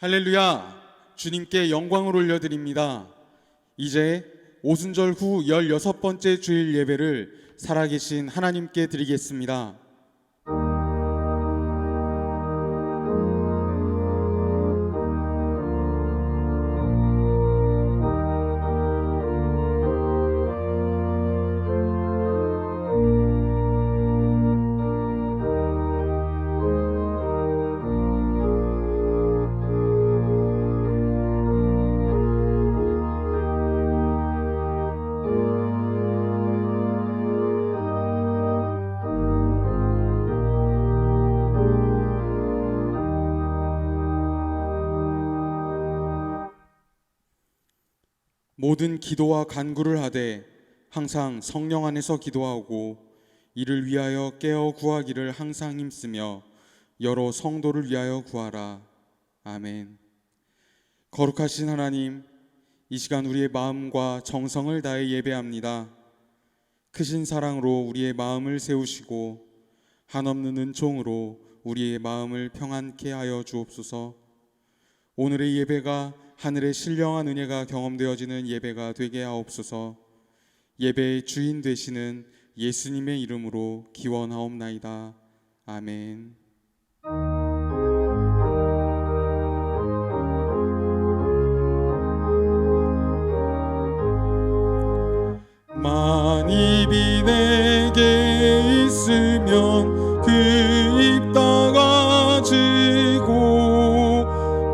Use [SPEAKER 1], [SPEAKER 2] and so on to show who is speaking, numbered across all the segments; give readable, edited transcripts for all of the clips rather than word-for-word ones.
[SPEAKER 1] 할렐루야! 주님께 영광을 올려드립니다. 이제 오순절 후 16번째 주일 예배를 살아계신 하나님께 드리겠습니다. 모든 기도와 간구를 하되 항상 성령 안에서 기도하고 이를 위하여 깨어 구하기를 항상 힘쓰며 여러 성도를 위하여 구하라. 아멘. 거룩하신 하나님, 이 시간 우리의 마음과 정성을 다해 예배합니다. 크신 사랑으로 우리의 마음을 세우시고 한없는 은총으로 우리의 마음을 평안케 하여 주옵소서. 오늘의 예배가 하늘의 신령한 은혜가 경험되어지는 예배가 되게 하옵소서. 예배의 주인 되시는 예수님의 이름으로 기원하옵나이다. 아멘. 만입이 내게 있으면 그 입 닫아지고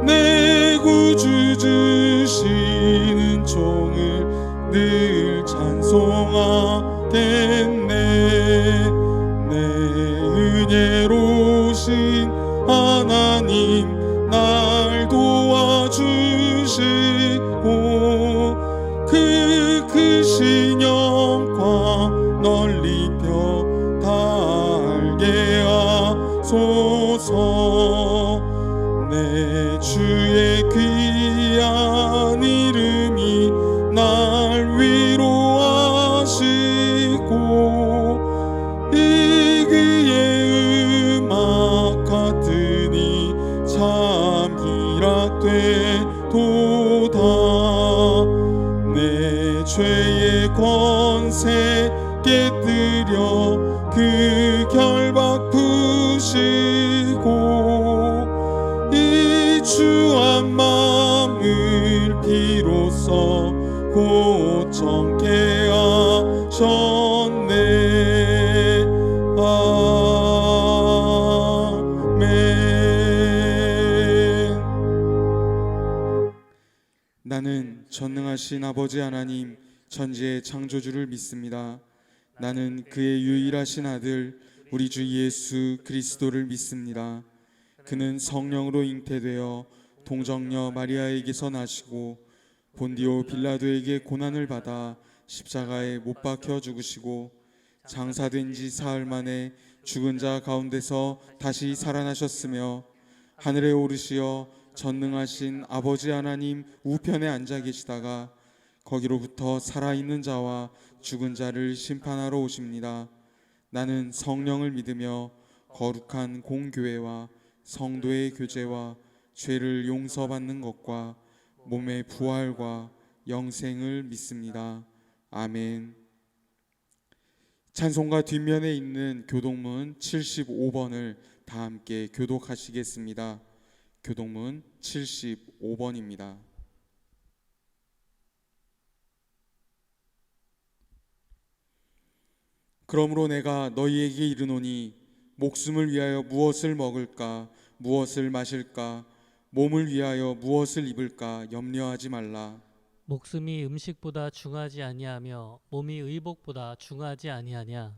[SPEAKER 1] 내 구주 주시는 종을 늘 찬송하겠네. 내 은혜로우신 하나님 날 도와주시고 그 크신 영광 널리 펴 달게 하소서. 내 주의 귀한 이름이 날 위로하시고 이 그의 음악 같으니 참 희락되도다. 내 죄의 권세 깨뜨려 그 결박 푸시고 이 주한 마음을 비로소 고청케 하셨네. 아멘. 나는 전능하신 아버지 하나님 천지의 창조주를 믿습니다. 나는 그의 유일하신 아들 우리 주 예수 그리스도를 믿습니다. 그는 성령으로 잉태되어 동정녀 마리아에게서 나시고 본디오 빌라도에게 고난을 받아 십자가에 못 박혀 죽으시고 장사된 지 사흘 만에 죽은 자 가운데서 다시 살아나셨으며 하늘에 오르시어 전능하신 아버지 하나님 우편에 앉아 계시다가 거기로부터 살아있는 자와 죽은 자를 심판하러 오십니다. 나는 성령을 믿으며 거룩한 공교회와 성도의 교제와 죄를 용서받는 것과 몸의 부활과 영생을 믿습니다. 아멘. 찬송가 뒷면에 있는 교동문 75번을 다 함께 교독하시겠습니다. 교동문 75번입니다. 그러므로 내가 너희에게 이르노니 목숨을 위하여 무엇을 먹을까 무엇을 마실까 몸을 위하여 무엇을 입을까 염려하지 말라.
[SPEAKER 2] 목숨이 음식보다 중하지 아니하며 몸이 의복보다 중하지 아니하냐.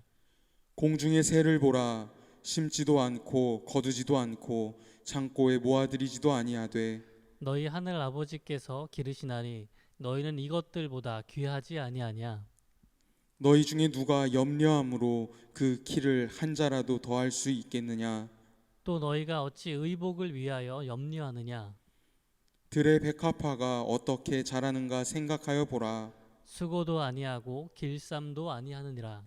[SPEAKER 1] 공중의 새를 보라. 심지도 않고 거두지도 않고 창고에 모아들이지도 아니하되
[SPEAKER 2] 너희 하늘 아버지께서 기르시나니 너희는 이것들보다 귀하지 아니하냐.
[SPEAKER 1] 너희 중에 누가 염려함으로 그 키를 한 자라도 더할 수 있겠느냐.
[SPEAKER 2] 또 너희가 어찌 의복을 위하여 염려하느냐.
[SPEAKER 1] 들의 백합화가 어떻게 자라는가 생각하여 보라.
[SPEAKER 2] 수고도 아니하고 길쌈도 아니하느니라.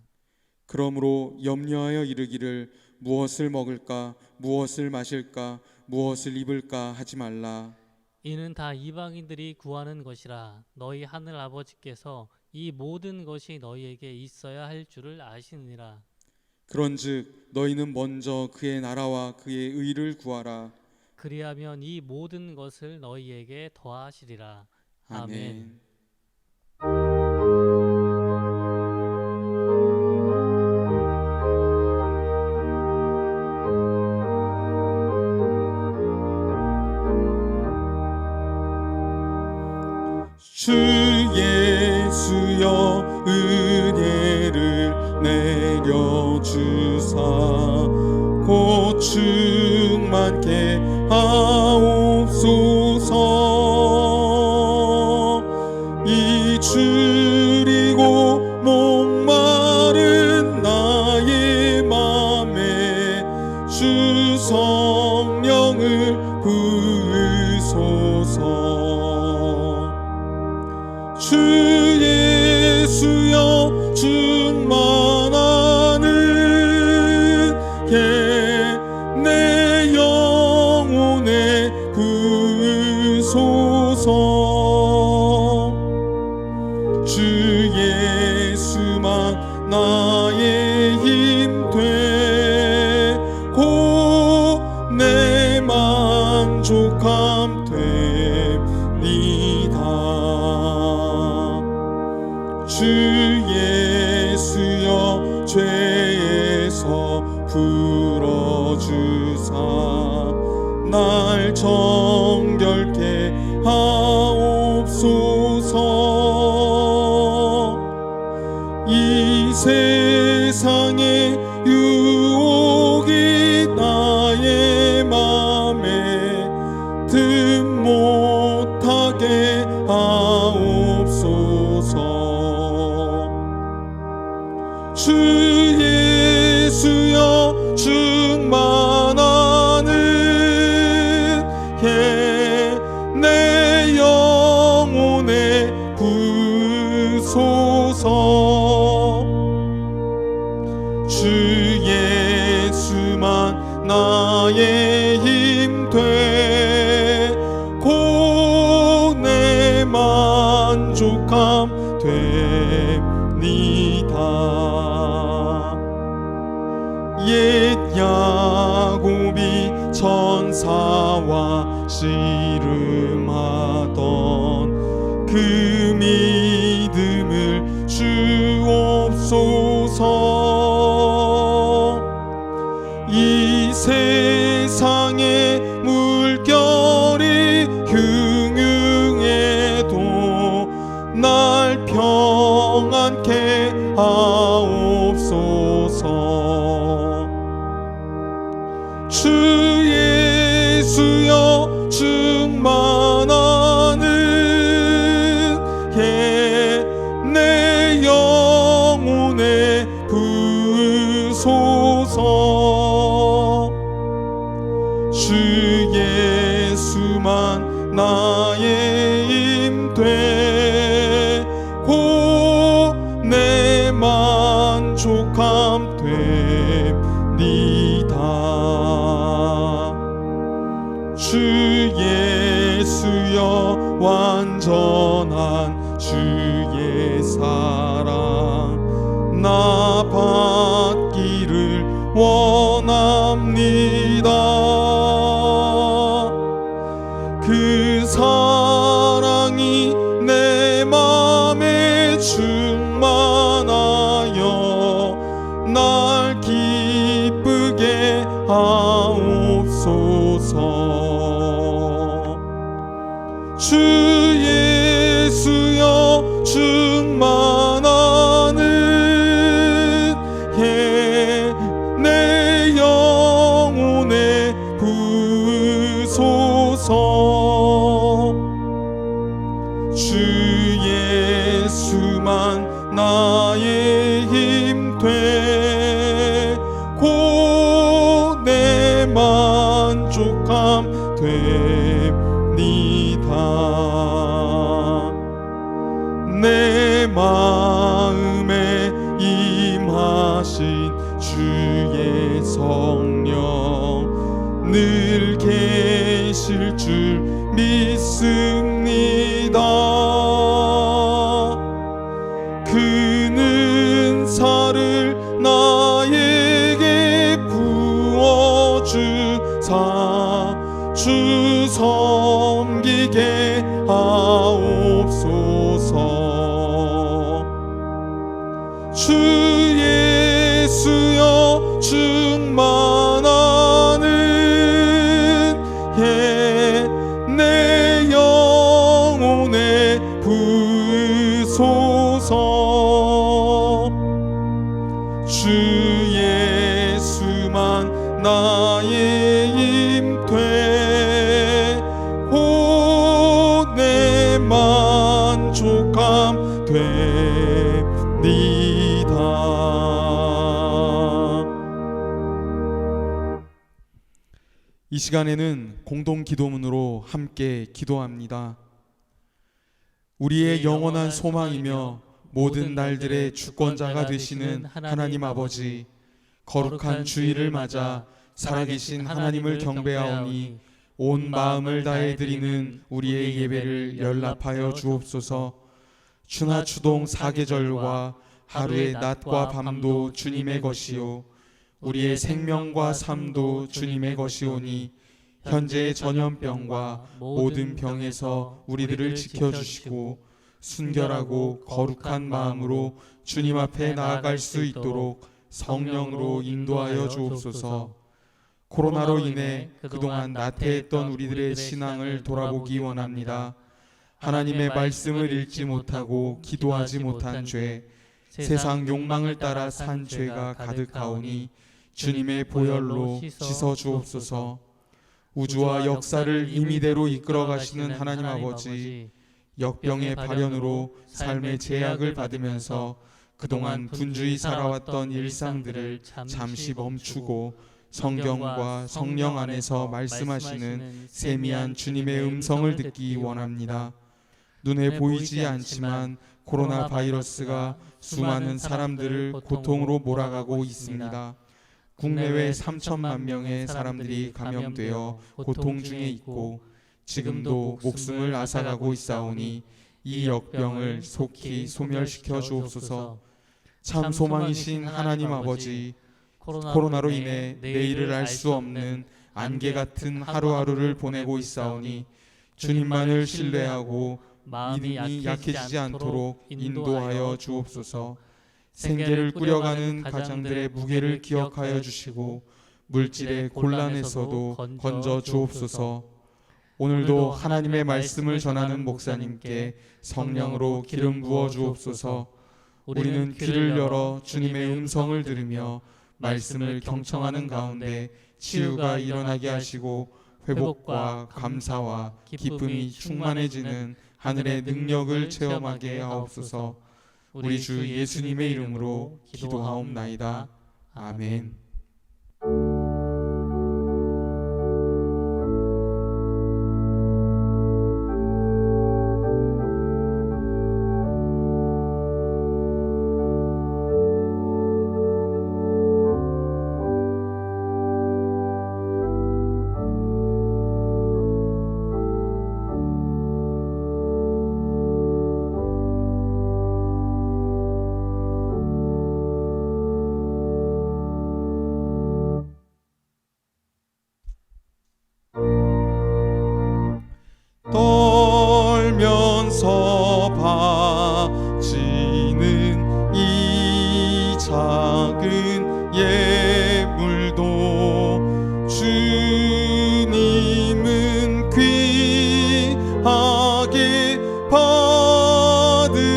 [SPEAKER 1] 그러므로 염려하여 이르기를 무엇을 먹을까 무엇을 마실까 무엇을 입을까 하지 말라.
[SPEAKER 2] 이는 다 이방인들이 구하는 것이라. 너희 하늘 아버지께서 이 모든 것이 너희에게 있어야 할 줄을 아시느니라.
[SPEAKER 1] 그런즉 너희는 먼저 그의 나라와 그의 의를 구하라.
[SPEAKER 2] 그리하면 이 모든 것을 너희에게 더하시리라. 아멘.
[SPEAKER 1] 아멘. 주 예수여 은혜를 내려주사 곧 충만케 하옵소서. 이 줄이고 목마른 나의 맘에 주 성령을 부으소서. 주 예수여 충만하는 내 영혼에 부으소서. 주 예수만 나의 힘 되고 내 만족함 됩니다. 주 예수여 죄에서 풀어주사 날 정결케 하옵소서. 이 세상의 유혹이 나의 맘에 틈 못하게 하옵소서. 주 예수여 충만하는 내 영혼에 부으소서. 주 예수만 나의 힘 되고 내 만족함 됩니다. 옛 야곱이 천사와 씨름하던 그 믿음을 주옵소서. 이 세상의 물결이 흉흉해도 날 평안케 하옵소서. 주 예수여 충만하는 내 영혼에 부으소서. 주 예수만 나의 힘 되고 내 만족함 됩니다. 주 예수여 완전한 주의 사랑 나 받기를 원합니다. 그 사랑이 내 맘에 충만하여 날 기쁘게 하옵소서. 주 예수여 충만하는 내 영혼에 부으소서. 주 예수만 나의 힘 되고 내 만족함 됩니다. 내 마음에 임하신 주의 성령 늘 계실 줄 믿습니다. 그는 살을 나에게 부어주사 주 섬기게 하옵소서. 주 예수여 충만하는 내 영혼에 부으소서. 주 예수만 나의 힘되 곧 내 만족함 됩니다. 이 시간에는 공동 기도문으로 함께 기도합니다. 우리의 영원한 소망이며 모든 날들의 주권자가 되시는 하나님 아버지, 거룩한 주일을 맞아 살아계신 하나님을 경배하오니 온 마음을 다해 드리는 우리의 예배를 연락하여 주옵소서. 추나 추동 사계절과 하루의 낮과 밤도 주님의 것이요 우리의 생명과 삶도 주님의 것이오니 현재의 전염병과 모든 병에서 우리들을 지켜주시고 순결하고 거룩한 마음으로 주님 앞에 나아갈 수 있도록 성령으로 인도하여 주옵소서. 코로나로 인해 그동안 나태했던 우리들의 신앙을 돌아보기 원합니다. 하나님의 말씀을 읽지 못하고 기도하지 못한 죄, 세상 욕망을 따라 산 죄가 가득하오니 주님의 보혈로 씻어 주옵소서. 우주와 역사를 임의대로 이끌어 가시는 하나님 아버지, 역병의 발현으로 삶의 제약을 받으면서 그동안 분주히 살아왔던 일상들을 잠시 멈추고 성경과 성령 안에서 말씀하시는 세미한 주님의 음성을 듣기 원합니다. 눈에 보이지 않지만 코로나 바이러스가 수많은 사람들을 고통으로 몰아가고 있습니다. 국내외 3천만 명의 사람들이 감염되어 고통 중에 있고 지금도 목숨을 앗아가고 있사오니 이 역병을 속히 소멸시켜 주옵소서. 참 소망이신 하나님 아버지, 코로나로 인해 내일을 알 수 없는 안개 같은 하루하루를 보내고 있사오니 주님만을 신뢰하고 믿음이 약해지지 않도록 인도하여 주옵소서. 생계를 꾸려가는 가장들의 무게를 기억하여 주시고 물질의 곤란에서도 건져 주옵소서. 오늘도 하나님의 말씀을 전하는 목사님께 성령으로 기름 부어 주옵소서. 우리는 귀를 열어 주님의 음성을 들으며 말씀을 경청하는 가운데 치유가 일어나게 하시고 회복과 감사와 기쁨이 충만해지는 하늘의 능력을 체험하게 하옵소서. 우리 주 예수님의 이름으로 기도하옵나이다. 아멘. 떨면서 바치는 이 작은 예물도 주님은 귀하게 받으시리.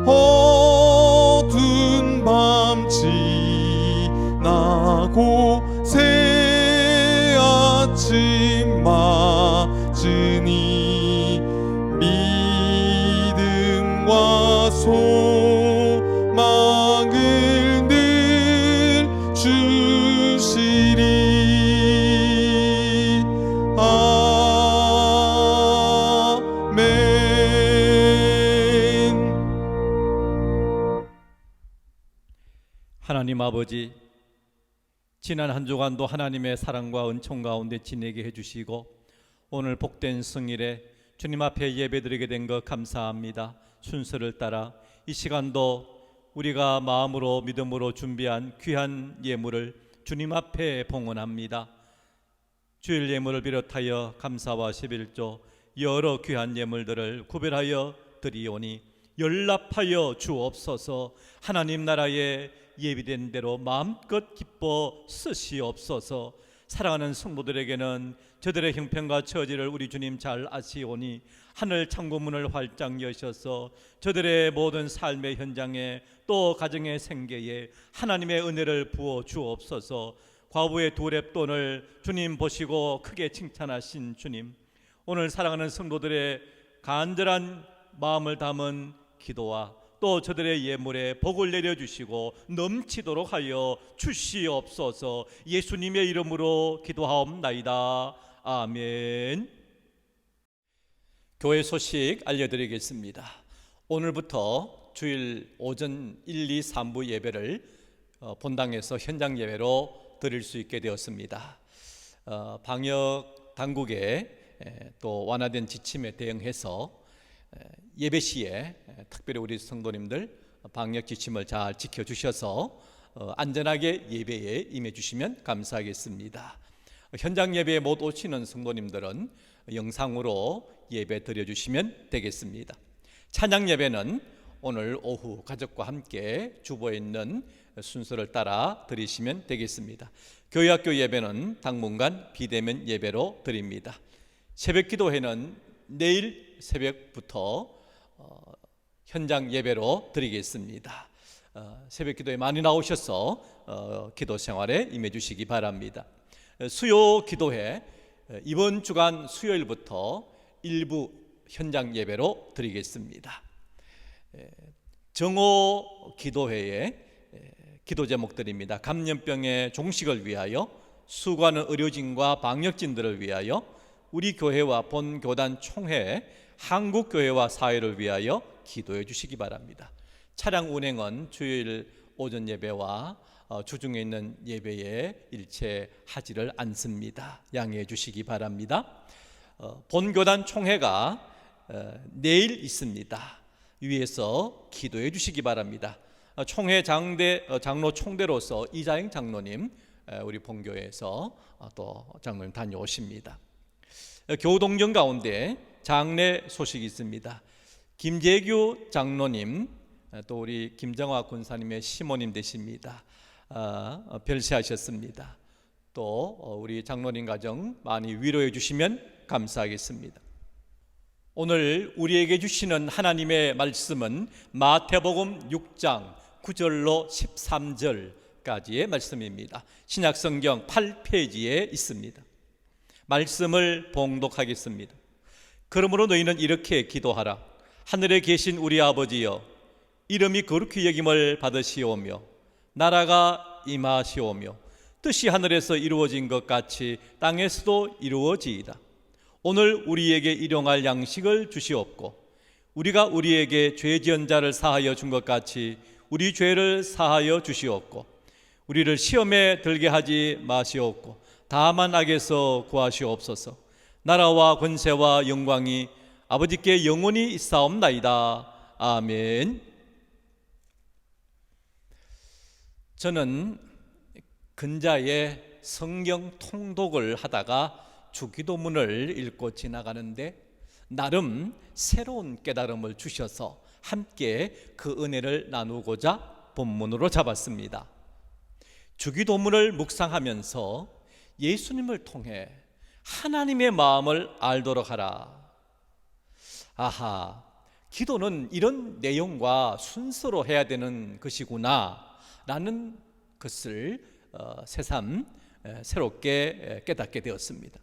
[SPEAKER 1] 어두운 밤 지나고 새 아침 맞으니 믿음과 소망을 늘 주시리. 아멘.
[SPEAKER 3] 하나님 아버지, 지난 한 주간도 하나님의 사랑과 은총 가운데 지내게 해주시고 오늘 복된 성일에 주님 앞에 예배드리게 된 것 감사합니다. 순서를 따라 이 시간도 우리가 마음으로 믿음으로 준비한 귀한 예물을 주님 앞에 봉헌합니다. 주일 예물을 비롯하여 감사와 11조 여러 귀한 예물들을 구별하여 드리오니 연락하여 주옵소서. 하나님 나라에 예비된 대로 마음껏 기뻐 쓰시옵소서. 사랑하는 성도들에게는 저들의 형편과 처지를 우리 주님 잘 아시오니 하늘 창고문을 활짝 여셔서 저들의 모든 삶의 현장에 또 가정의 생계에 하나님의 은혜를 부어 주옵소서. 과부의 2렙돈을 주님 보시고 크게 칭찬하신 주님, 오늘 사랑하는 성도들의 간절한 마음을 담은 기도와 또 저들의 예물에 복을 내려주시고 넘치도록 하여 주시옵소서. 예수님의 이름으로 기도하옵나이다. 아멘. 교회 소식 알려드리겠습니다. 오늘부터 주일 오전 1, 2, 3부 예배를 본당에서 현장 예배로 드릴 수 있게 되었습니다. 방역 당국의 또 완화된 지침에 대응해서 예배 시에 특별히 우리 성도님들 방역 지침을 잘 지켜주셔서 안전하게 예배에 임해 주시면 감사하겠습니다. 현장 예배에 못 오시는 성도님들은 영상으로 예배 드려주시면 되겠습니다. 찬양 예배는 오늘 오후 가족과 함께 주보에 있는 순서를 따라 드리시면 되겠습니다. 교회학교 예배는 당분간 비대면 예배로 드립니다. 새벽 기도회는 내일 새벽부터 현장 예배로 드리겠습니다. 새벽 기도에 많이 나오셔서 기도 생활에 임해 주시기 바랍니다. 수요 기도회 이번 주간 수요일부터 일부 현장 예배로 드리겠습니다. 정오 기도회의 기도 제목들입니다. 감염병의 종식을 위하여, 수고하는 의료진과 방역진들을 위하여, 우리 교회와 본교단 총회, 한국교회와 사회를 위하여 기도해 주시기 바랍니다. 차량 운행은 주일 오전 예배와 주중에 있는 예배에 일체 하지를 않습니다. 양해해 주시기 바랍니다. 본교단 총회가 내일 있습니다. 위에서 기도해 주시기 바랍니다. 총회 장로 총대로서 이자영 장로님 우리 본교회에서 또 장로님 다녀오십니다. 교동정 가운데 장례 소식이 있습니다. 김재규 장로님 또 우리 김정화 군사님의 시모님 되십니다. 별세하셨습니다. 또 우리 장로님 가정 많이 위로해 주시면 감사하겠습니다. 오늘 우리에게 주시는 하나님의 말씀은 마태복음 6장 9절로 13절까지의 말씀입니다. 신약성경 8페이지에 있습니다. 말씀을 봉독하겠습니다. 그러므로 너희는 이렇게 기도하라. 하늘에 계신 우리 아버지여, 이름이 거룩히 여김을 받으시오며 나라가 임하시오며 뜻이 하늘에서 이루어진 것 같이 땅에서도 이루어지이다. 오늘 우리에게 일용할 양식을 주시옵고 우리가 우리에게 죄 지은 자를 사하여 준 것 같이 우리 죄를 사하여 주시옵고 우리를 시험에 들게 하지 마시옵고 다만 악에서 구하시옵소서. 나라와 권세와 영광이 아버지께 영원히 있사옵나이다. 아멘. 저는 근자에 성경 통독을 하다가 주기도문을 읽고 지나가는데 나름 새로운 깨달음을 주셔서 함께 그 은혜를 나누고자 본문으로 잡았습니다. 주기도문을 묵상하면서 예수님을 통해 하나님의 마음을 알도록 하라. 아하, 기도는 이런 내용과 순서로 해야 되는 것이구나 라는 것을 새삼 새롭게 깨닫게 되었습니다.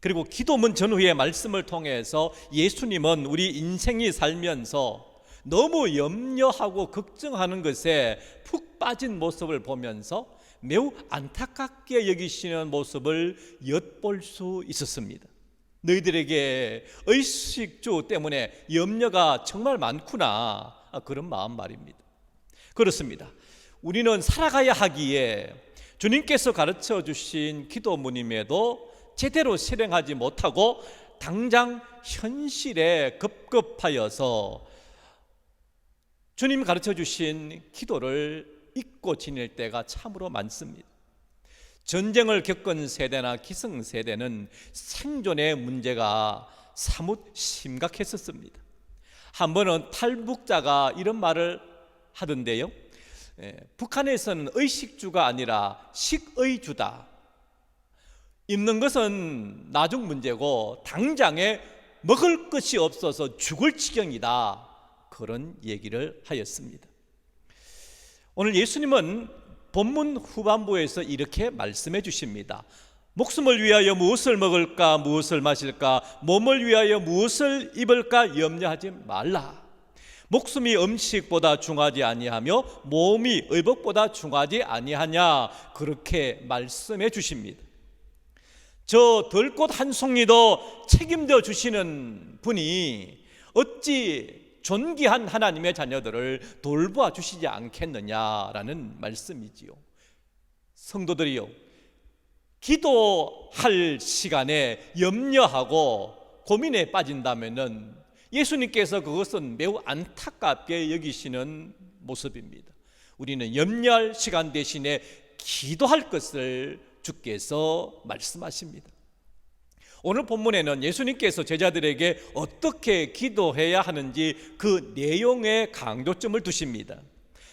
[SPEAKER 3] 그리고 기도문 전후의 말씀을 통해서 예수님은 우리 인생이 살면서 너무 염려하고 걱정하는 것에 푹 빠진 모습을 보면서 매우 안타깝게 여기시는 모습을 엿볼 수 있었습니다. 너희들에게 의식주 때문에 염려가 정말 많구나, 그런 마음 말입니다. 그렇습니다. 우리는 살아가야 하기에 주님께서 가르쳐 주신 기도문임에도 제대로 실행하지 못하고 당장 현실에 급급하여서 주님 가르쳐 주신 기도를 잊고 지낼 때가 참으로 많습니다. 전쟁을 겪은 세대나 기성세대는 생존의 문제가 사뭇 심각했었습니다. 한 번은 탈북자가 이런 말을 하던데요, 북한에서는 의식주가 아니라 식의주다. 입는 것은 나중 문제고 당장에 먹을 것이 없어서 죽을 지경이다. 그런 얘기를 하였습니다. 오늘 예수님은 본문 후반부에서 이렇게 말씀해 주십니다. 목숨을 위하여 무엇을 먹을까, 무엇을 마실까, 몸을 위하여 무엇을 입을까 염려하지 말라. 목숨이 음식보다 중하지 아니하며 몸이 의복보다 중하지 아니하냐, 그렇게 말씀해 주십니다. 저 들꽃 한 송이도 책임져 주시는 분이 어찌 존귀한 하나님의 자녀들을 돌보아 주시지 않겠느냐라는 말씀이지요. 성도들이요, 기도할 시간에 염려하고 고민에 빠진다면은 예수님께서 그것은 매우 안타깝게 여기시는 모습입니다. 우리는 염려할 시간 대신에 기도할 것을 주께서 말씀하십니다. 오늘 본문에는 예수님께서 제자들에게 어떻게 기도해야 하는지 그 내용에 강조점을 두십니다.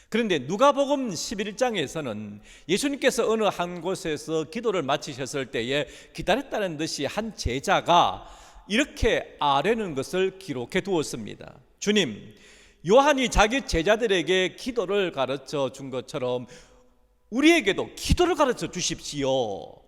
[SPEAKER 3] 그런데 누가복음 11장에서는 예수님께서 어느 한 곳에서 기도를 마치셨을 때에 기다렸다는 듯이 한 제자가 이렇게 아뢰는 것을 기록해 두었습니다. 주님, 요한이 자기 제자들에게 기도를 가르쳐 준 것처럼 우리에게도 기도를 가르쳐 주십시오.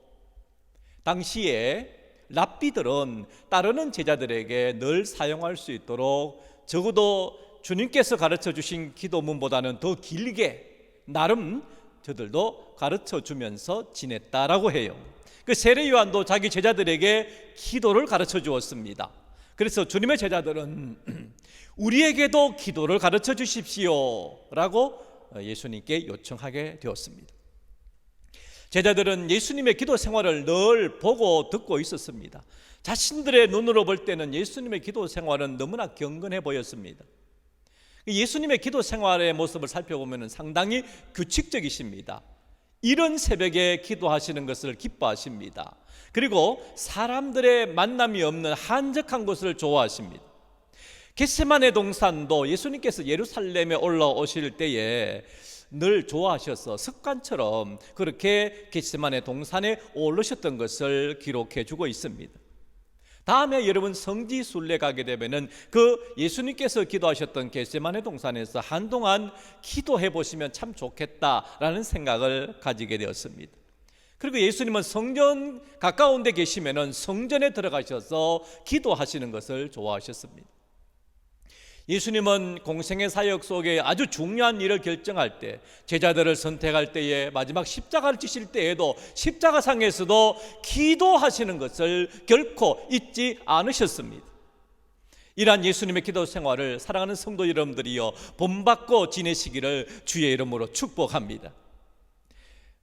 [SPEAKER 3] 당시에 랍비들은 따르는 제자들에게 늘 사용할 수 있도록 적어도 주님께서 가르쳐 주신 기도문보다는 더 길게 나름 저들도 가르쳐 주면서 지냈다라고 해요. 그 세례 요한도 자기 제자들에게 기도를 가르쳐 주었습니다. 그래서 주님의 제자들은 우리에게도 기도를 가르쳐 주십시오 라고 예수님께 요청하게 되었습니다. 제자들은 예수님의 기도 생활을 늘 보고 듣고 있었습니다. 자신들의 눈으로 볼 때는 예수님의 기도 생활은 너무나 경건해 보였습니다. 예수님의 기도 생활의 모습을 살펴보면 상당히 규칙적이십니다. 이른 새벽에 기도하시는 것을 기뻐하십니다. 그리고 사람들의 만남이 없는 한적한 곳을 좋아하십니다. 겟세마네 동산도 예수님께서 예루살렘에 올라오실 때에 늘 좋아하셔서 습관처럼 그렇게 겟세마네 동산에 오르셨던 것을 기록해 주고 있습니다. 다음에 여러분 성지 순례 가게 되면은 그 예수님께서 기도하셨던 겟세마네 동산에서 한동안 기도해 보시면 참 좋겠다라는 생각을 가지게 되었습니다. 그리고 예수님은 성전 가까운 데 계시면은 성전에 들어가셔서 기도하시는 것을 좋아하셨습니다. 예수님은 공생의 사역 속에 아주 중요한 일을 결정할 때, 제자들을 선택할 때에, 마지막 십자가를 지실 때에도 십자가상에서도 기도하시는 것을 결코 잊지 않으셨습니다. 이러한 예수님의 기도 생활을 사랑하는 성도 여러분들이여 본받고 지내시기를 주의 이름으로 축복합니다.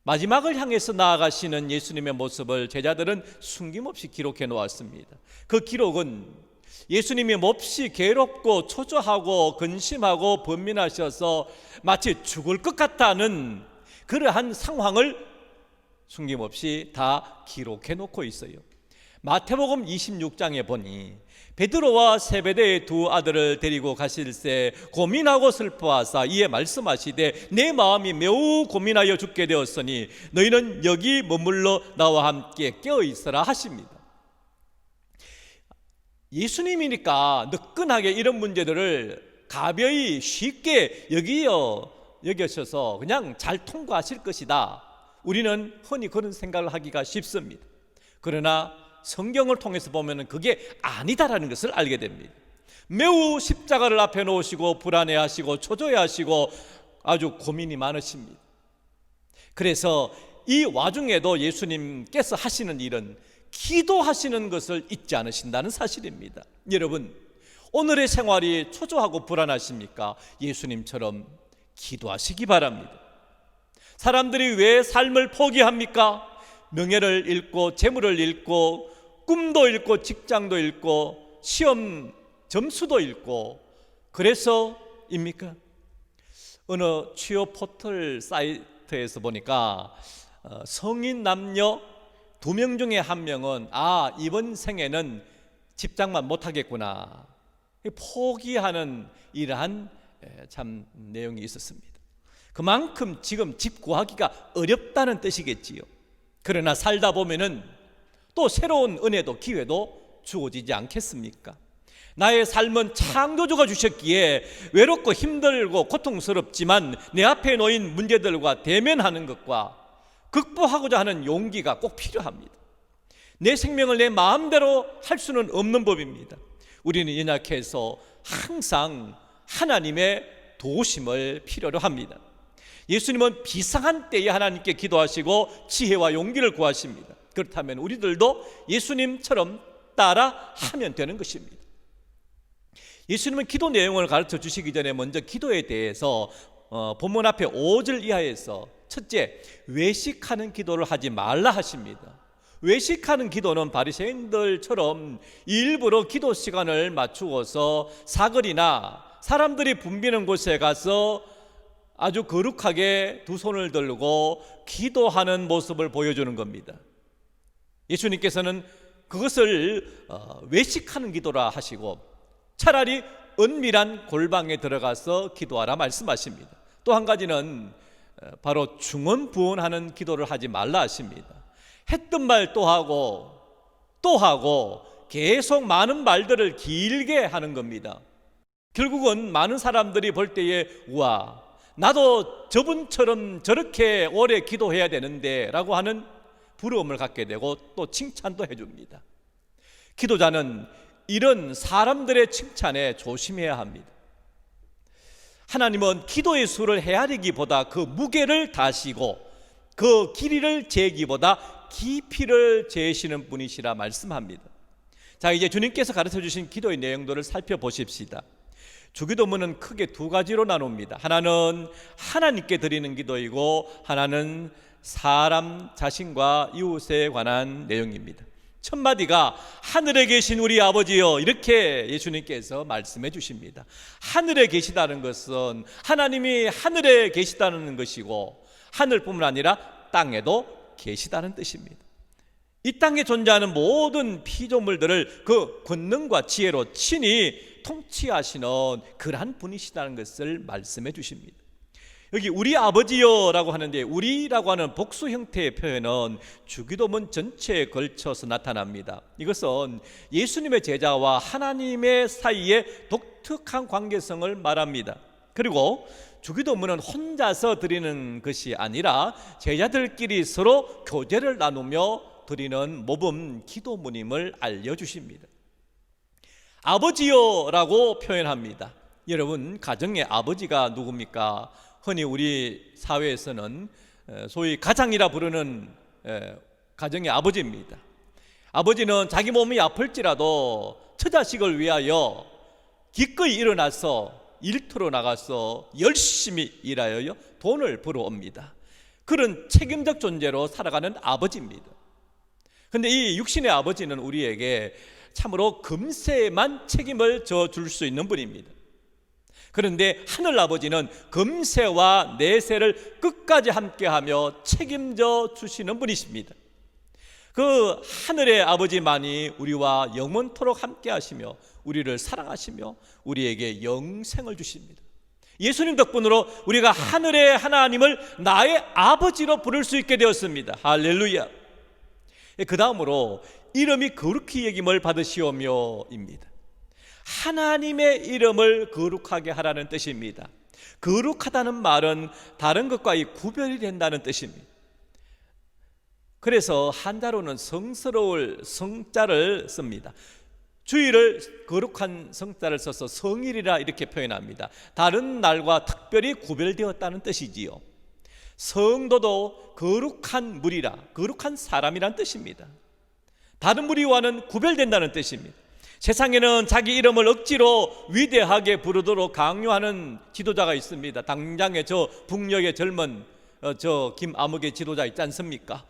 [SPEAKER 3] 마지막을 향해서 나아가시는 예수님의 모습을 제자들은 숨김없이 기록해 놓았습니다. 그 기록은 예수님이 몹시 괴롭고 초조하고 근심하고 번민하셔서 마치 죽을 것 같다는 그러한 상황을 숨김없이 다 기록해 놓고 있어요. 마태복음 26장에 보니 베드로와 세베대의 두 아들을 데리고 가실새 고민하고 슬퍼하사 이에 말씀하시되 내 마음이 매우 고민하여 죽게 되었으니 너희는 여기 머물러 나와 함께 깨어 있으라 하십니다. 예수님이니까 느끈하게 이런 문제들을 가벼이 쉽게 여기셔서 그냥 잘 통과하실 것이다. 우리는 흔히 그런 생각을 하기가 쉽습니다. 그러나 성경을 통해서 보면 그게 아니다라는 것을 알게 됩니다. 매우 십자가를 앞에 놓으시고 불안해하시고 초조해하시고 아주 고민이 많으십니다. 그래서 이 와중에도 예수님께서 하시는 일은 기도하시는 것을 잊지 않으신다는 사실입니다. 여러분, 오늘의 생활이 초조하고 불안하십니까? 예수님처럼 기도하시기 바랍니다. 사람들이 왜 삶을 포기합니까? 명예를 잃고 재물을 잃고 꿈도 잃고 직장도 잃고 시험 점수도 잃고 그래서입니까? 어느 취업 포털 사이트에서 보니까 성인 남녀 2명 중에 1명은 이번 생에는 직장만 못하겠구나 포기하는 이러한 참 내용이 있었습니다. 그만큼 지금 집 구하기가 어렵다는 뜻이겠지요. 그러나 살다 보면은 또 새로운 은혜도 기회도 주어지지 않겠습니까? 나의 삶은 창조주가 주셨기에 외롭고 힘들고 고통스럽지만 내 앞에 놓인 문제들과 대면하는 것과 극복하고자 하는 용기가 꼭 필요합니다. 내 생명을 내 마음대로 할 수는 없는 법입니다. 우리는 연약해서 항상 하나님의 도우심을 필요로 합니다. 예수님은 비상한 때에 하나님께 기도하시고 지혜와 용기를 구하십니다. 그렇다면 우리들도 예수님처럼 따라하면 되는 것입니다. 예수님은 기도 내용을 가르쳐 주시기 전에 먼저 기도에 대해서 본문 앞에 5절 이하에서 첫째, 외식하는 기도를 하지 말라 하십니다. 외식하는 기도는 바리새인들처럼 일부러 기도 시간을 맞추어서 사거리나 사람들이 붐비는 곳에 가서 아주 거룩하게 두 손을 들고 기도하는 모습을 보여주는 겁니다. 예수님께서는 그것을 외식하는 기도라 하시고 차라리 은밀한 골방에 들어가서 기도하라 말씀하십니다. 또 한 가지는 바로 중언부언하는 기도를 하지 말라 하십니다. 했던 말 또 하고 또 하고 계속 많은 말들을 길게 하는 겁니다. 결국은 많은 사람들이 볼 때에 우와 나도 저분처럼 저렇게 오래 기도해야 되는데 라고 하는 부러움을 갖게 되고 또 칭찬도 해줍니다. 기도자는 이런 사람들의 칭찬에 조심해야 합니다. 하나님은 기도의 수를 헤아리기보다 그 무게를 다시고 그 길이를 재기보다 깊이를 재시는 분이시라 말씀합니다. 자, 이제 주님께서 가르쳐 주신 기도의 내용들을 살펴보십시다. 주기도문은 크게 두 가지로 나눕니다. 하나는 하나님께 드리는 기도이고 하나는 사람 자신과 이웃에 관한 내용입니다. 첫 마디가 하늘에 계신 우리 아버지여 이렇게 예수님께서 말씀해 주십니다. 하늘에 계시다는 것은 하나님이 하늘에 계시다는 것이고 하늘뿐만 아니라 땅에도 계시다는 뜻입니다. 이 땅에 존재하는 모든 피조물들을 그 권능과 지혜로 친히 통치하시는 그러한 분이시다는 것을 말씀해 주십니다. 여기 우리 아버지여라고 하는데 우리라고 하는 복수 형태의 표현은 주기도문 전체에 걸쳐서 나타납니다. 이것은 예수님의 제자와 하나님의 사이의 독특한 관계성을 말합니다. 그리고 주기도문은 혼자서 드리는 것이 아니라 제자들끼리 서로 교제를 나누며 드리는 모범 기도문임을 알려주십니다. 아버지여라고 표현합니다. 여러분, 가정의 아버지가 누굽니까? 흔히 우리 사회에서는 소위 가장이라 부르는 가정의 아버지입니다. 아버지는 자기 몸이 아플지라도 처자식을 위하여 기꺼이 일어나서 일터로 나가서 열심히 일하여 돈을 벌어옵니다. 그런 책임적 존재로 살아가는 아버지입니다. 그런데 이 육신의 아버지는 우리에게 참으로 금세만 책임을 져줄 수 있는 분입니다. 그런데 하늘 아버지는 금세와 내세를 끝까지 함께하며 책임져 주시는 분이십니다. 그 하늘의 아버지만이 우리와 영원토록 함께하시며 우리를 사랑하시며 우리에게 영생을 주십니다. 예수님 덕분으로 우리가 하늘의 하나님을 나의 아버지로 부를 수 있게 되었습니다. 할렐루야. 그 다음으로 이름이 거룩히 여김을 받으시오며입니다. 하나님의 이름을 거룩하게 하라는 뜻입니다. 거룩하다는 말은 다른 것과 구별이 된다는 뜻입니다. 그래서 한자로는 성스러울 성자를 씁니다. 주일을 거룩한 성자를 써서 성일이라 이렇게 표현합니다. 다른 날과 특별히 구별되었다는 뜻이지요. 성도도 거룩한 무리라, 거룩한 사람이란 뜻입니다. 다른 무리와는 구별된다는 뜻입니다. 세상에는 자기 이름을 억지로 위대하게 부르도록 강요하는 지도자가 있습니다. 당장에 저 북녘의 젊은 저 김아무개 지도자 있지 않습니까?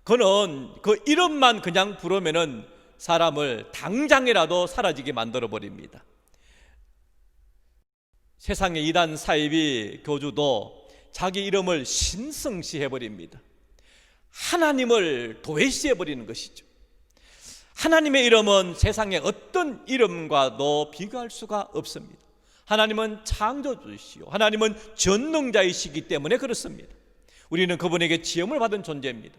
[SPEAKER 3] 그는 그 이름만 그냥 부르면은 사람을 당장이라도 사라지게 만들어 버립니다. 세상의 이단 사이비 교주도 자기 이름을 신성시해 버립니다. 하나님을 도외시해 버리는 것이죠. 하나님의 이름은 세상의 어떤 이름과도 비교할 수가 없습니다. 하나님은 창조주시요 하나님은 전능자이시기 때문에 그렇습니다. 우리는 그분에게 지음을 받은 존재입니다.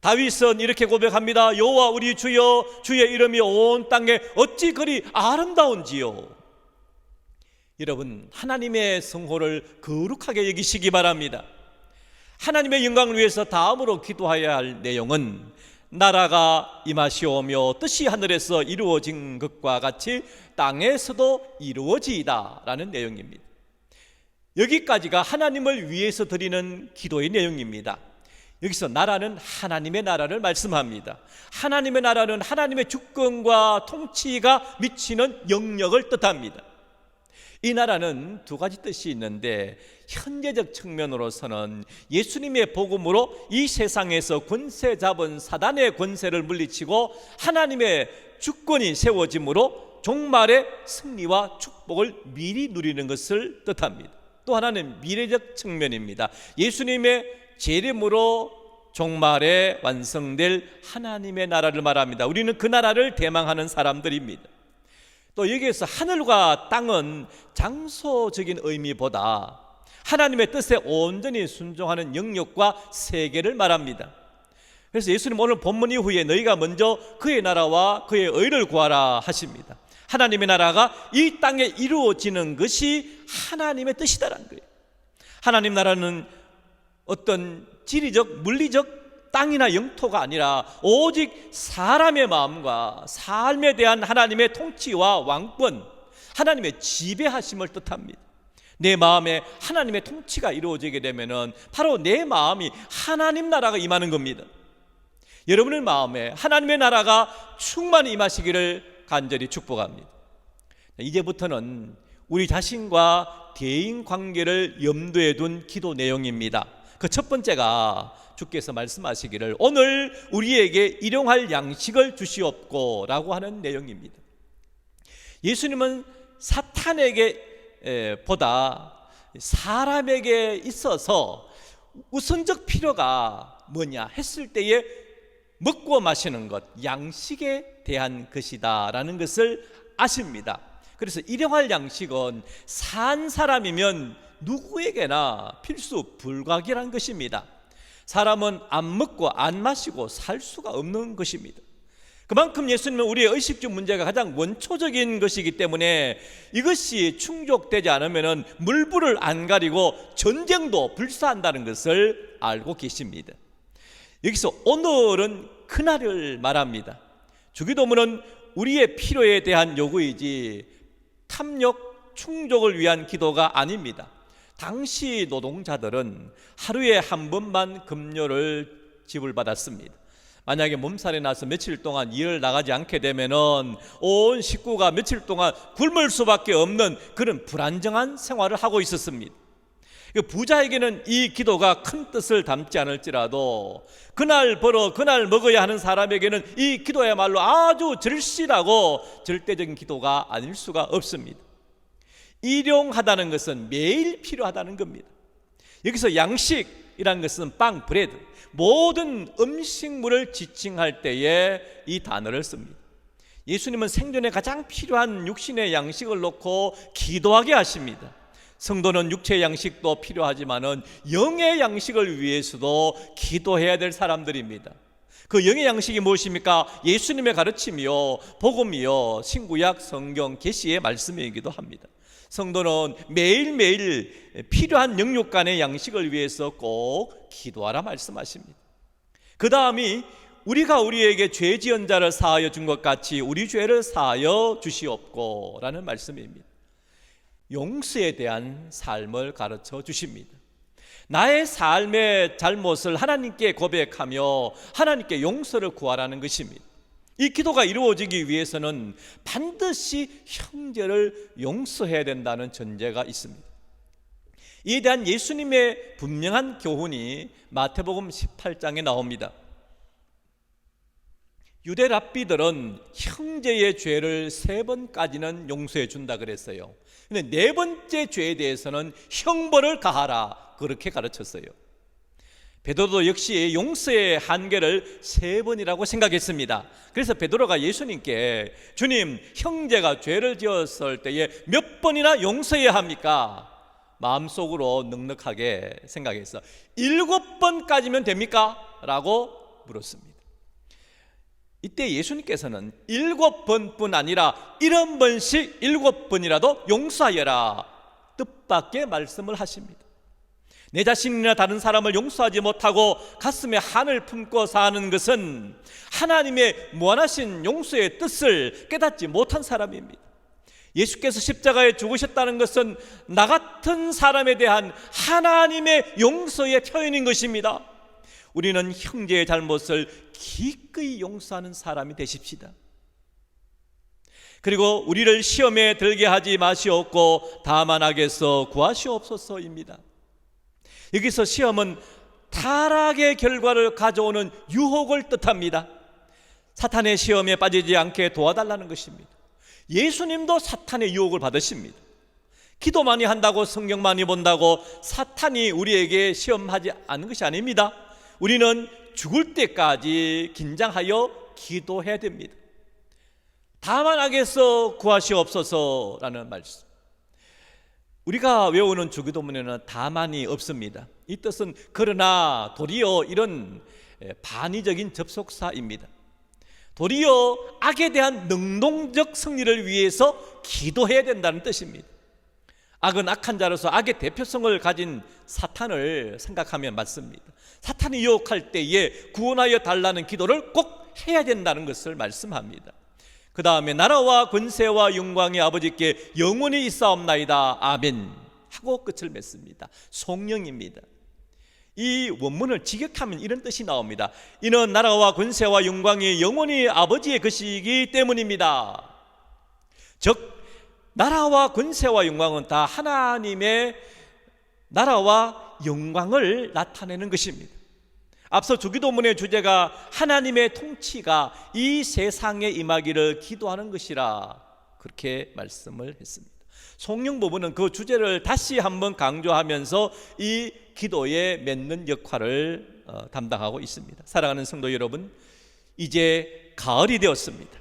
[SPEAKER 3] 다윗은 이렇게 고백합니다. 여호와 우리 주여, 주의 이름이 온 땅에 어찌 그리 아름다운지요. 여러분, 하나님의 성호를 거룩하게 여기시기 바랍니다. 하나님의 영광을 위해서 다음으로 기도해야 할 내용은 나라가 임하시오며 뜻이 하늘에서 이루어진 것과 같이 땅에서도 이루어지이다 라는 내용입니다. 여기까지가 하나님을 위해서 드리는 기도의 내용입니다. 여기서 나라는 하나님의 나라를 말씀합니다. 하나님의 나라는 하나님의 주권과 통치가 미치는 영역을 뜻합니다. 이 나라는 두 가지 뜻이 있는데 현재적 측면으로서는 예수님의 복음으로 이 세상에서 권세 잡은 사단의 권세를 물리치고 하나님의 주권이 세워짐으로 종말의 승리와 축복을 미리 누리는 것을 뜻합니다. 또 하나는 미래적 측면입니다. 예수님의 재림으로 종말에 완성될 하나님의 나라를 말합니다. 우리는 그 나라를 대망하는 사람들입니다. 또 여기에서 하늘과 땅은 장소적인 의미보다 하나님의 뜻에 온전히 순종하는 영역과 세계를 말합니다. 그래서 예수님 오늘 본문 이후에 너희가 먼저 그의 나라와 그의 의를 구하라 하십니다. 하나님의 나라가 이 땅에 이루어지는 것이 하나님의 뜻이다라는 거예요. 하나님 나라는 어떤 지리적, 물리적 땅이나 영토가 아니라 오직 사람의 마음과 삶에 대한 하나님의 통치와 왕권, 하나님의 지배하심을 뜻합니다. 내 마음에 하나님의 통치가 이루어지게 되면은 바로 내 마음이 하나님 나라가 임하는 겁니다. 여러분의 마음에 하나님의 나라가 충만히 임하시기를 간절히 축복합니다. 이제부터는 우리 자신과 대인 관계를 염두에 둔 기도 내용입니다. 그 첫 번째가 주께서 말씀하시기를 오늘 우리에게 일용할 양식을 주시옵고 라고 하는 내용입니다. 예수님은 사탄에게 보다 사람에게 있어서 우선적 필요가 뭐냐 했을 때에 먹고 마시는 것, 양식에 대한 것이다 라는 것을 아십니다. 그래서 일용할 양식은 산 사람이면 누구에게나 필수 불가결한 것입니다. 사람은 안 먹고 안 마시고 살 수가 없는 것입니다. 그만큼 예수님은 우리의 의식주 문제가 가장 원초적인 것이기 때문에 이것이 충족되지 않으면 물불을 안 가리고 전쟁도 불사한다는 것을 알고 계십니다. 여기서 오늘은 그날을 말합니다. 주기도문은 우리의 필요에 대한 요구이지 탐욕 충족을 위한 기도가 아닙니다. 당시 노동자들은 하루에 한 번만 급료를 지불받았습니다. 만약에 몸살이 나서 며칠 동안 일을 나가지 않게 되면은 온 식구가 며칠 동안 굶을 수밖에 없는 그런 불안정한 생활을 하고 있었습니다. 부자에게는 이 기도가 큰 뜻을 담지 않을지라도 그날 벌어 그날 먹어야 하는 사람에게는 이 기도야말로 아주 절실하고 절대적인 기도가 아닐 수가 없습니다. 일용하다는 것은 매일 필요하다는 겁니다. 여기서 양식이라는 것은 빵, 브레드, 모든 음식물을 지칭할 때에 이 단어를 씁니다. 예수님은 생존에 가장 필요한 육신의 양식을 놓고 기도하게 하십니다. 성도는 육체의 양식도 필요하지만은 영의 양식을 위해서도 기도해야 될 사람들입니다. 그 영의 양식이 무엇입니까? 예수님의 가르침이요, 복음이요, 신구약 성경 계시의 말씀이기도 합니다. 성도는 매일매일 필요한 영육 간의 양식을 위해서 꼭 기도하라 말씀하십니다. 그 다음이 우리가 우리에게 죄 지은 자를 사하여 준 것 같이 우리 죄를 사하여 주시옵고 라는 말씀입니다. 용서에 대한 삶을 가르쳐 주십니다. 나의 삶의 잘못을 하나님께 고백하며 하나님께 용서를 구하라는 것입니다. 이 기도가 이루어지기 위해서는 반드시 형제를 용서해야 된다는 전제가 있습니다. 이에 대한 예수님의 분명한 교훈이 마태복음 18장에 나옵니다. 유대 랍비들은 형제의 죄를 3번까지는 용서해 준다 그랬어요. 근데 4번째 죄에 대해서는 형벌을 가하라, 그렇게 가르쳤어요. 베드로도 역시 용서의 한계를 3번이라고 생각했습니다. 그래서 베드로가 예수님께 주님, 형제가 죄를 지었을 때에 몇 번이나 용서해야 합니까? 마음속으로 넉넉하게 생각해서 7번까지면 됩니까? 라고 물었습니다. 이때 예수님께서는 7번뿐 아니라 70번씩 7번이라도 용서하여라, 뜻밖의 말씀을 하십니다. 내 자신이나 다른 사람을 용서하지 못하고 가슴에 한을 품고 사는 것은 하나님의 무한하신 용서의 뜻을 깨닫지 못한 사람입니다. 예수께서 십자가에 죽으셨다는 것은 나 같은 사람에 대한 하나님의 용서의 표현인 것입니다. 우리는 형제의 잘못을 기꺼이 용서하는 사람이 되십시다. 그리고 우리를 시험에 들게 하지 마시옵고 다만 악에서 구하시옵소서입니다. 여기서 시험은 타락의 결과를 가져오는 유혹을 뜻합니다. 사탄의 시험에 빠지지 않게 도와달라는 것입니다. 예수님도 사탄의 유혹을 받으십니다. 기도 많이 한다고, 성경 많이 본다고 사탄이 우리에게 시험하지 않는 것이 아닙니다. 우리는 죽을 때까지 긴장하여 기도해야 됩니다. 다만 악에서 구하시옵소서라는 말씀, 우리가 외우는 주기도문에는 다만이 없습니다. 이 뜻은 그러나, 도리어, 이런 반의적인 접속사입니다. 도리어 악에 대한 능동적 승리를 위해서 기도해야 된다는 뜻입니다. 악은 악한 자로서 악의 대표성을 가진 사탄을 생각하면 맞습니다. 사탄이 유혹할 때에 구원하여 달라는 기도를 꼭 해야 된다는 것을 말씀합니다. 그 다음에 나라와 권세와 영광이 아버지께 영원히 있사옵나이다, 아멘 하고 끝을 맺습니다. 송영입니다. 이 원문을 직역하면 이런 뜻이 나옵니다. 이는 나라와 권세와 영광이 영원히 아버지의 것이기 때문입니다. 즉 나라와 권세와 영광은 다 하나님의 나라와 영광을 나타내는 것입니다. 앞서 주기도문의 주제가 하나님의 통치가 이 세상에 임하기를 기도하는 것이라, 그렇게 말씀을 했습니다. 송영 부부는 그 주제를 다시 한번 강조하면서 이 기도에 맺는 역할을 담당하고 있습니다. 사랑하는 성도 여러분, 이제 가을이 되었습니다.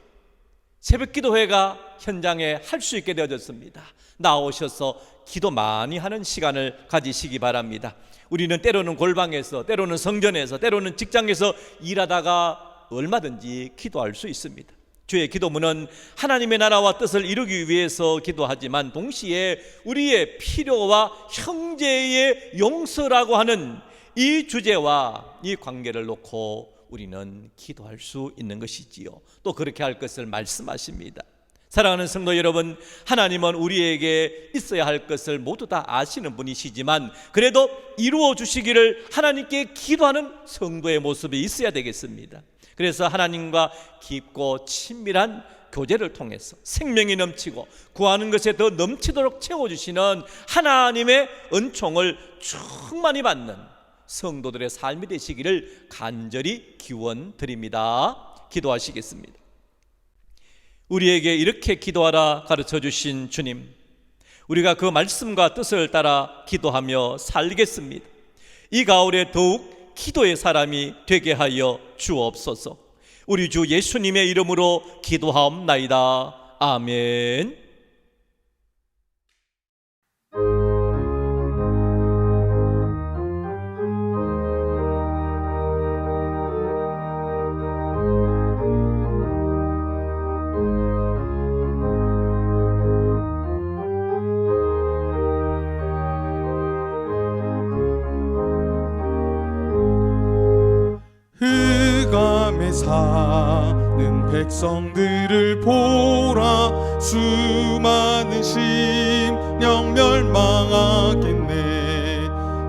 [SPEAKER 3] 새벽기도회가 현장에 할 수 있게 되어졌습니다. 나오셔서 기도 많이 하는 시간을 가지시기 바랍니다. 우리는 때로는 골방에서, 때로는 성전에서, 때로는 직장에서 일하다가 얼마든지 기도할 수 있습니다. 주의 기도문은 하나님의 나라와 뜻을 이루기 위해서 기도하지만 동시에 우리의 필요와 형제의 용서라고 하는 이 주제와 이 관계를 놓고 우리는 기도할 수 있는 것이지요. 또 그렇게 할 것을 말씀하십니다. 사랑하는 성도 여러분, 하나님은 우리에게 있어야 할 것을 모두 다 아시는 분이시지만 그래도 이루어 주시기를 하나님께 기도하는 성도의 모습이 있어야 되겠습니다. 그래서 하나님과 깊고 친밀한 교제를 통해서 생명이 넘치고 구하는 것에 더 넘치도록 채워주시는 하나님의 은총을 충만히 받는 성도들의 삶이 되시기를 간절히 기원드립니다. 기도하시겠습니다. 우리에게 이렇게 기도하라 가르쳐 주신 주님, 우리가 그 말씀과 뜻을 따라 기도하며 살겠습니다. 이 가을에 더욱 기도의 사람이 되게 하여 주옵소서. 우리 주 예수님의 이름으로 기도하옵나이다. 아멘.
[SPEAKER 1] 흑암에 사는 백성들을 보라. 수많은 심령 멸망하겠네.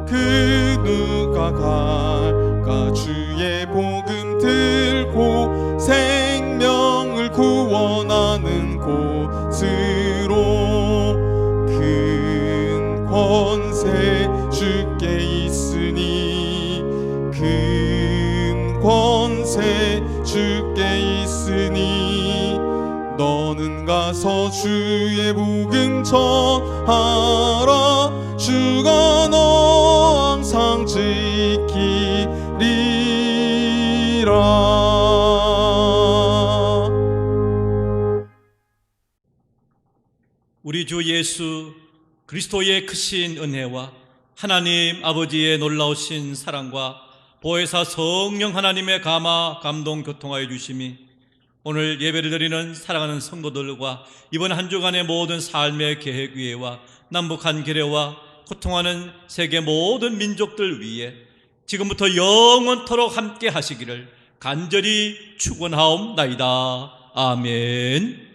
[SPEAKER 1] 그 누가 갈까? 주의 복음 들고 생명을 구원하는 곳으로. 큰 권세 있으니 큰 권세 주께 있으니 너는 가서 주의 복음 전하라. 주가 너 항상 지키리라.
[SPEAKER 3] 우리 주 예수 그리스도의 크신 은혜와 하나님 아버지의 놀라우신 사랑과 보혜사 성령 하나님의 감화 감동 교통하여 주심이 오늘 예배를 드리는 사랑하는 성도들과 이번 한 주간의 모든 삶의 계획 위에와 남북한 계례와 고통하는 세계 모든 민족들 위에 지금부터 영원토록 함께 하시기를 간절히 축원하옵나이다. 아멘.